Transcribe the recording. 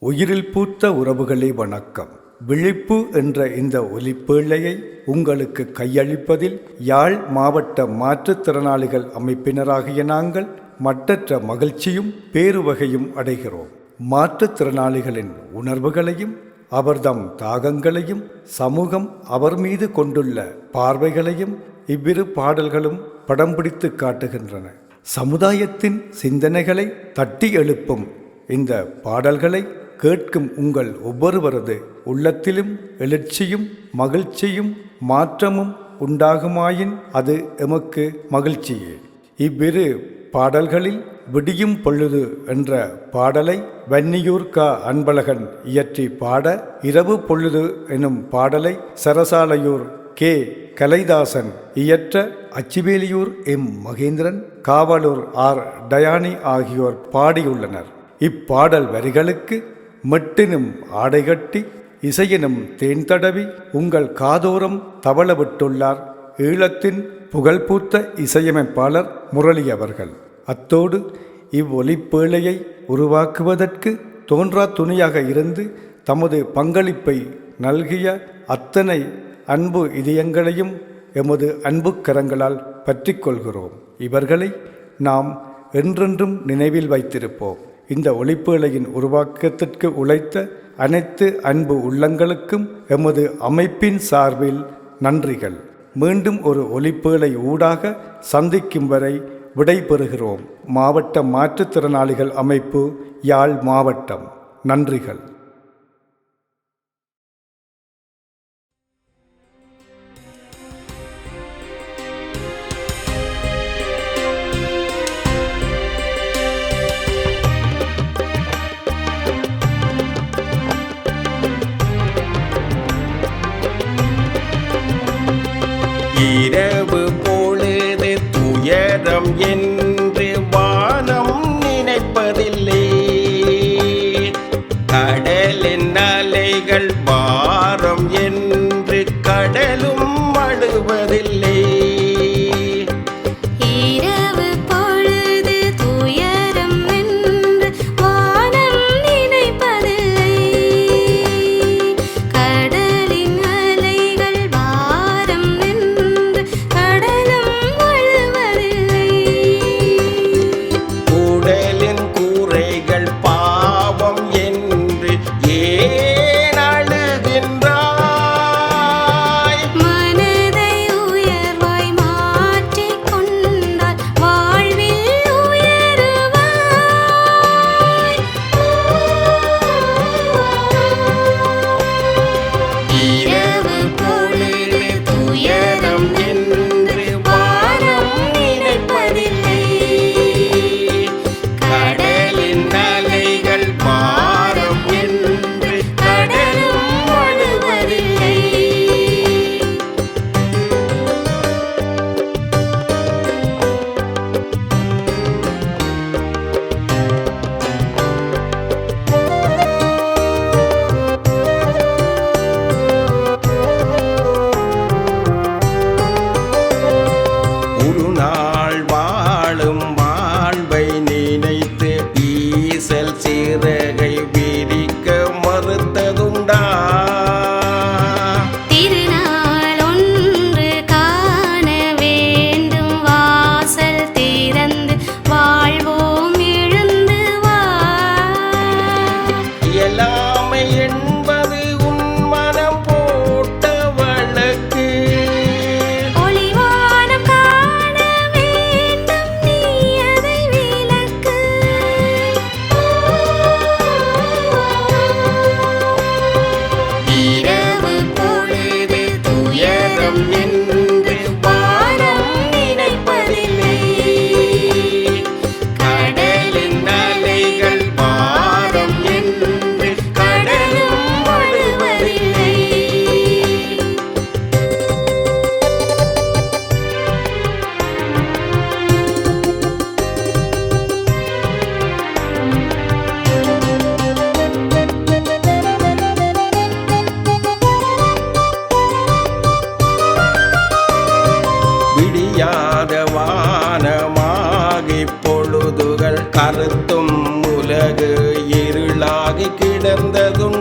உயிரில் பூத்த உறவுகளே வணக்கம். விழிப்பு என்ற இந்த ஒலிப்பேழையை உங்களுக்கு கையளிப்பதில் யாழ் மாவட்ட மாற்றுத்திறனாளிகள் அமைப்பினராகிய நாங்கள் மட்டற்ற மகிழ்ச்சியும் பேருவகையும் அடைகிறோம். மாற்றுத்திறனாளிகளின் உணர்வுகளையும் அவர்தம் தாகங்களையும் சமூகம் அவர் மீது கொண்டுள்ள பார்வைகளையும் இவ்விரு பாடல்களும் படம் பிடித்து காட்டுகின்றன. சமுதாயத்தின் சிந்தனைகளை தட்டி எழுப்பும் இந்த பாடல்களை கேட்கும் உங்கள் ஒவ்வொருவரது உள்ளத்திலும் எழுச்சியும் மகிழ்ச்சியும் மாற்றமும் உண்டாகுமாயின் அது எமக்கு மகிழ்ச்சியே. இவ்விரு பாடல்களில் விடியும் பொழுது என்ற பாடலை வன்னியூர் க. அன்பழகன் இயற்றி பாட, இரவு பொழுது எனும் பாடலை சரசாலையூர் கே. கலைதாசன் இயற்ற, அச்சிவேலியூர் எம். மகேந்திரன், காவலூர் ஆர். டயானி ஆகியோர் பாடியுள்ளனர். இப்பாடல் வரிகளுக்கு மெட்டினும் ஆடை கட்டி இசையினும் தேன் தடவி உங்கள் காதோரம் தவள விட்டுள்ளார் ஈழத்தின் புகழ்பூத்த இசையமைப்பாளர் முரளி அவர்கள். அத்தோடு இவ்வொலிப்பேழையை உருவாக்குவதற்கு தோன்றா துணையாக இருந்து தமது பங்களிப்பை நல்கிய அத்தனை அன்பு இதயங்களையும் எமது அன்பு கரங்களால் பற்றி கொள்கிறோம். இவர்களை நாம் என்றென்றும் நினைவில் வைத்திருப்போம். இந்த ஒலிப்பேழையின் உருவாக்கத்திற்கு உழைத்த அனைத்து அன்பு உள்ளங்களுக்கும் எமது அமைப்பின் சார்பில் நன்றிகள். மீண்டும் ஒரு ஒலிப்பேழை ஊடாக சந்திக்கும் வரை விடைபெறுகிறோம். மாவட்ட மாற்றுத்திறனாளிகள் அமைப்பு, யாழ் மாவட்டம். நன்றிகள். இரவு பொழுது துயரம் என்று வானம் நினைப்பதில்லை. கிடந்ததும்